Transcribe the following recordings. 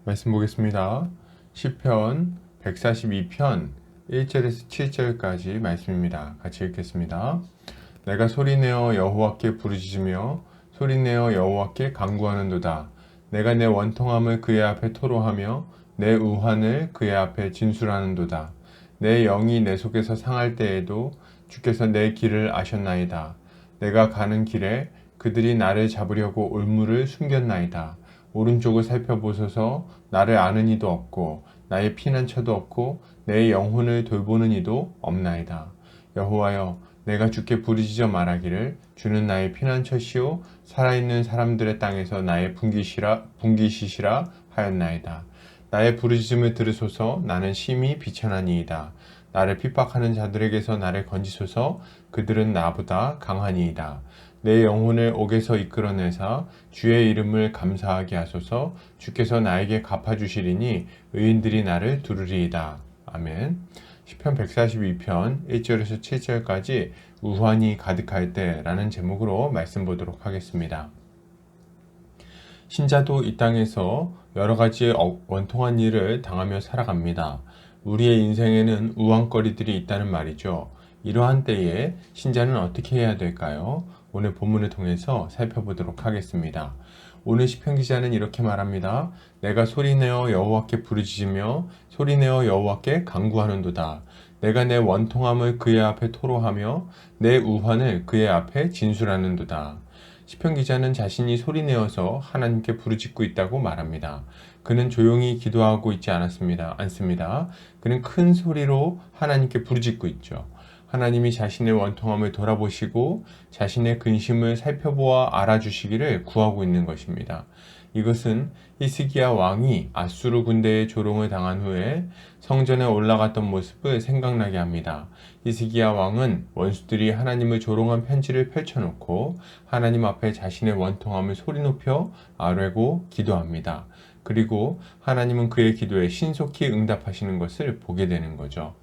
말씀 보겠습니다. 시편 142편 1절에서 7절까지 말씀입니다. 같이 읽겠습니다. 내가 소리내어 여호와께 부르짖으며 소리내어 여호와께 간구하는도다. 내가 내 원통함을 그의 앞에 토로하며 내 우환을 그의 앞에 진술하는도다. 내 영이 내 속에서 상할 때에도 주께서 내 길을 아셨나이다. 내가 가는 길에 그들이 나를 잡으려고 올무를 숨겼나이다. 오른쪽을 살펴보소서. 나를 아는 이도 없고 나의 피난처도 없고 내 영혼을 돌보는 이도 없나이다. 여호와여, 내가 주께 부르짖어 말하기를 주는 나의 피난처시오 살아있는 사람들의 땅에서 나의 분기시시라 하였나이다. 나의 부르짖음을 들으소서. 나는 심히 비천하니이다. 나를 핍박하는 자들에게서 나를 건지소서. 그들은 나보다 강하니이다. 내 영혼을 옥에서 이끌어내사 주의 이름을 감사하게 하소서. 주께서 나에게 갚아주시리니 의인들이 나를 두르리이다. 아멘. 시편 142편 1절에서 7절까지 우환이 가득할 때라는 제목으로 말씀 보도록 하겠습니다. 신자도 이 땅에서 여러 가지 원통한 일을 당하며 살아갑니다. 우리의 인생에는 우환거리들이 있다는 말이죠. 이러한 때에 신자는 어떻게 해야 될까요? 오늘 본문을 통해서 살펴보도록 하겠습니다. 오늘 시편 기자는 이렇게 말합니다. 내가 소리내어 여호와께 부르짖으며 소리내어 여호와께 간구하는도다. 내가 내 원통함을 그의 앞에 토로하며 내 우환을 그의 앞에 진술하는도다. 시편 기자는 자신이 소리내어서 하나님께 부르짖고 있다고 말합니다. 그는 조용히 기도하고 있지 않습니다. 그는 큰 소리로 하나님께 부르짖고 있죠. 하나님이 자신의 원통함을 돌아보시고 자신의 근심을 살펴보아 알아주시기를 구하고 있는 것입니다. 이것은 히스기야 왕이 아수르 군대의 조롱을 당한 후에 성전에 올라갔던 모습을 생각나게 합니다. 히스기야 왕은 원수들이 하나님을 조롱한 편지를 펼쳐놓고 하나님 앞에 자신의 원통함을 소리 높여 아뢰고 기도합니다. 그리고 하나님은 그의 기도에 신속히 응답하시는 것을 보게 되는 거죠.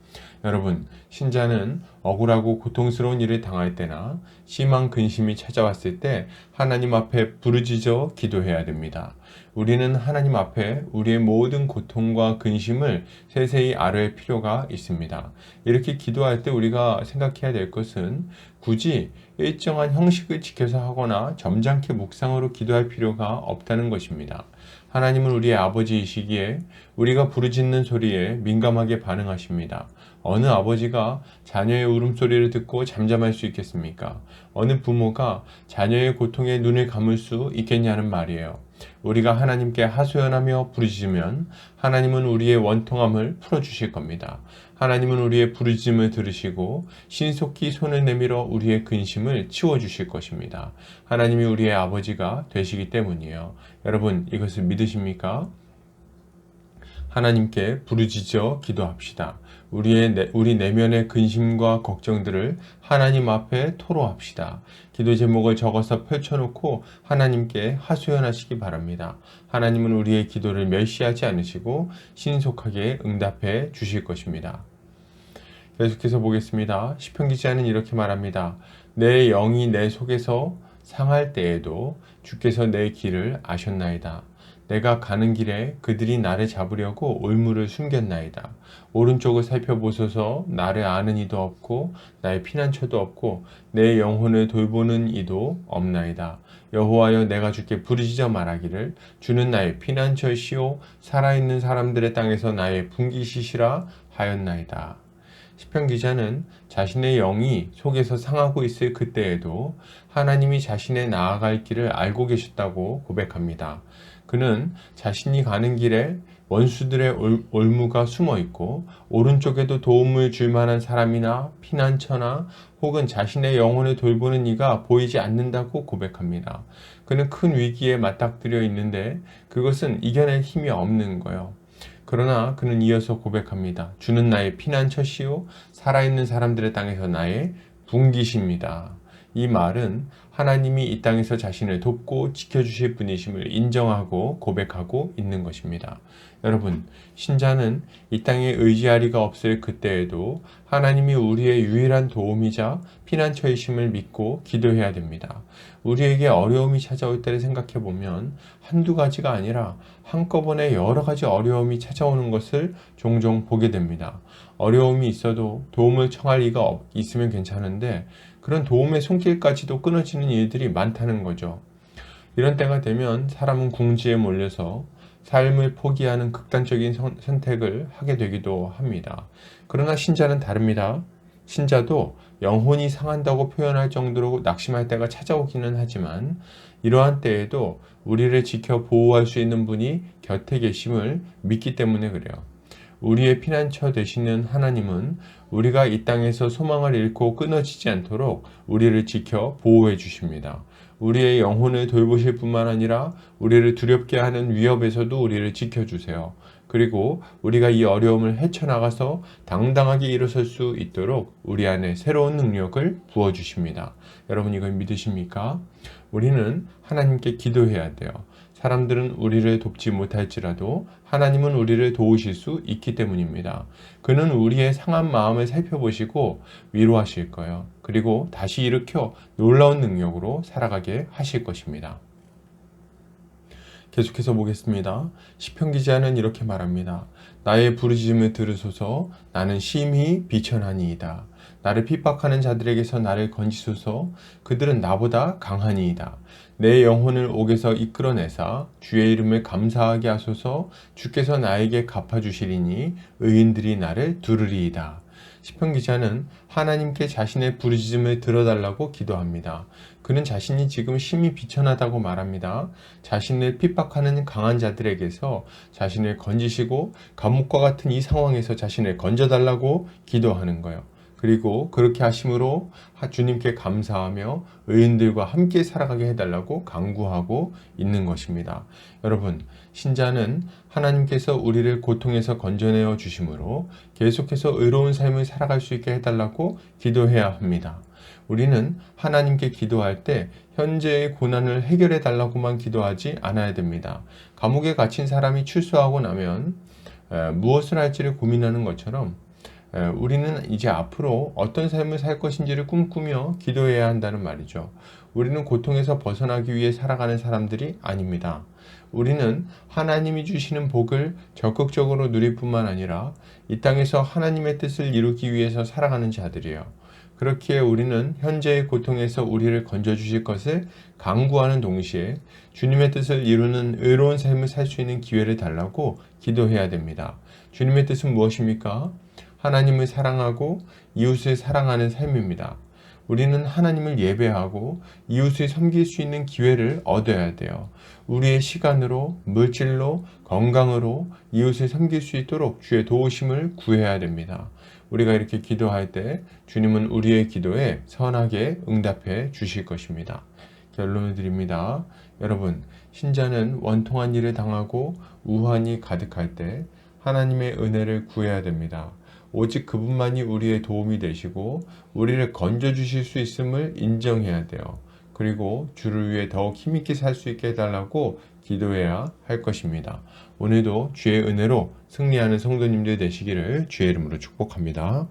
여러분, 신자는 억울하고 고통스러운 일을 당할 때나 심한 근심이 찾아왔을 때 하나님 앞에 부르짖어 기도해야 됩니다. 우리는 하나님 앞에 우리의 모든 고통과 근심을 세세히 아뢰 필요가 있습니다. 이렇게 기도할 때 우리가 생각해야 될 것은 굳이 일정한 형식을 지켜서 하거나 점잖게 묵상으로 기도할 필요가 없다는 것입니다. 하나님은 우리의 아버지이시기에 우리가 부르짖는 소리에 민감하게 반응하십니다. 어느 아버지가 자녀의 울음소리를 듣고 잠잠할 수 있겠습니까? 어느 부모가 자녀의 고통에 눈을 감을 수 있겠냐는 말이에요. 우리가 하나님께 하소연하며 부르짖으면 하나님은 우리의 원통함을 풀어주실 겁니다. 하나님은 우리의 부르짖음을 들으시고 신속히 손을 내밀어 우리의 근심을 치워주실 것입니다. 하나님이 우리의 아버지가 되시기 때문이에요. 여러분, 이것을 믿으십니까? 하나님께 부르짖어 기도합시다. 우리 내면의 근심과 걱정들을 하나님 앞에 토로합시다. 기도 제목을 적어서 펼쳐놓고 하나님께 하소연하시기 바랍니다. 하나님은 우리의 기도를 멸시하지 않으시고 신속하게 응답해 주실 것입니다. 계속해서 보겠습니다. 시편 기자는 이렇게 말합니다. 내 영이 내 속에서 상할 때에도 주께서 내 길을 아셨나이다. 내가 가는 길에 그들이 나를 잡으려고 올무를 숨겼나이다. 오른쪽을 살펴보소서. 나를 아는 이도 없고 나의 피난처도 없고 내 영혼을 돌보는 이도 없나이다. 여호와여, 내가 주께 부르짖어 말하기를 주는 나의 피난처시오 살아있는 사람들의 땅에서 나의 분기시시라 하였나이다. 시편 기자는 자신의 영이 속에서 상하고 있을 그때에도 하나님이 자신의 나아갈 길을 알고 계셨다고 고백합니다. 그는 자신이 가는 길에 원수들의 올무가 숨어 있고 오른쪽에도 도움을 줄 만한 사람이나 피난처나 혹은 자신의 영혼을 돌보는 이가 보이지 않는다고 고백합니다. 그는 큰 위기에 맞닥뜨려 있는데 그것은 이겨낼 힘이 없는 거예요. 그러나 그는 이어서 고백합니다. 주는 나의 피난처시오 살아있는 사람들의 땅에서 나의 분기십니다. 이 말은 하나님이 이 땅에서 자신을 돕고 지켜주실 분이심을 인정하고 고백하고 있는 것입니다. 여러분, 신자는 이 땅에 의지하리가 없을 그때에도 하나님이 우리의 유일한 도움이자 피난처이심을 믿고 기도해야 됩니다. 우리에게 어려움이 찾아올 때를 생각해 보면 한두 가지가 아니라 한꺼번에 여러 가지 어려움이 찾아오는 것을 종종 보게 됩니다. 어려움이 있어도 도움을 청할 이가 있으면 괜찮은데 그런 도움의 손길까지도 끊어지는 일들이 많다는 거죠. 이런 때가 되면 사람은 궁지에 몰려서 삶을 포기하는 극단적인 선택을 하게 되기도 합니다. 그러나 신자는 다릅니다. 신자도 영혼이 상한다고 표현할 정도로 낙심할 때가 찾아오기는 하지만 이러한 때에도 우리를 지켜 보호할 수 있는 분이 곁에 계심을 믿기 때문에 그래요. 우리의 피난처 되시는 하나님은 우리가 이 땅에서 소망을 잃고 끊어지지 않도록 우리를 지켜 보호해 주십니다. 우리의 영혼을 돌보실 뿐만 아니라 우리를 두렵게 하는 위협에서도 우리를 지켜주세요. 그리고 우리가 이 어려움을 헤쳐나가서 당당하게 일어설 수 있도록 우리 안에 새로운 능력을 부어주십니다. 여러분 이걸 믿으십니까? 우리는 하나님께 기도해야 돼요. 사람들은 우리를 돕지 못할지라도 하나님은 우리를 도우실 수 있기 때문입니다. 그는 우리의 상한 마음을 살펴보시고 위로하실 거예요. 그리고 다시 일으켜 놀라운 능력으로 살아가게 하실 것입니다. 계속해서 보겠습니다. 시편 기자는 이렇게 말합니다. 나의 부르짖음을 들으소서. 나는 심히 비천하니이다. 나를 핍박하는 자들에게서 나를 건지소서. 그들은 나보다 강하니이다. 내 영혼을 옥에서 이끌어내사 주의 이름을 감사하게 하소서. 주께서 나에게 갚아주시리니 의인들이 나를 두르리이다. 시편 기자는 하나님께 자신의 부르짖음을 들어달라고 기도합니다. 그는 자신이 지금 심히 비천하다고 말합니다. 자신을 핍박하는 강한 자들에게서 자신을 건지시고 감옥과 같은 이 상황에서 자신을 건져달라고 기도하는 거예요. 그리고 그렇게 하심으로 주님께 감사하며 의인들과 함께 살아가게 해달라고 간구하고 있는 것입니다. 여러분, 신자는 하나님께서 우리를 고통에서 건져내어 주심으로 계속해서 의로운 삶을 살아갈 수 있게 해달라고 기도해야 합니다. 우리는 하나님께 기도할 때 현재의 고난을 해결해 달라고만 기도하지 않아야 됩니다. 감옥에 갇힌 사람이 출소하고 나면 무엇을 할지를 고민하는 것처럼 우리는 이제 앞으로 어떤 삶을 살 것인지를 꿈꾸며 기도해야 한다는 말이죠. 우리는 고통에서 벗어나기 위해 살아가는 사람들이 아닙니다. 우리는 하나님이 주시는 복을 적극적으로 누릴 뿐만 아니라 이 땅에서 하나님의 뜻을 이루기 위해서 살아가는 자들이에요. 그렇기에 우리는 현재의 고통에서 우리를 건져주실 것을 간구하는 동시에 주님의 뜻을 이루는 의로운 삶을 살 수 있는 기회를 달라고 기도해야 됩니다. 주님의 뜻은 무엇입니까? 하나님을 사랑하고 이웃을 사랑하는 삶입니다. 우리는 하나님을 예배하고 이웃을 섬길 수 있는 기회를 얻어야 돼요. 우리의 시간으로, 물질로, 건강으로 이웃을 섬길 수 있도록 주의 도우심을 구해야 됩니다. 우리가 이렇게 기도할 때 주님은 우리의 기도에 선하게 응답해 주실 것입니다. 결론을 드립니다. 여러분, 신자는 원통한 일을 당하고 우환이 가득할 때 하나님의 은혜를 구해야 됩니다. 오직 그분만이 우리의 도움이 되시고 우리를 건져주실 수 있음을 인정해야 돼요. 그리고 주를 위해 더욱 힘있게 살 수 있게 해달라고 기도해야 할 것입니다. 오늘도 주의 은혜로 승리하는 성도님들 되시기를 주의 이름으로 축복합니다.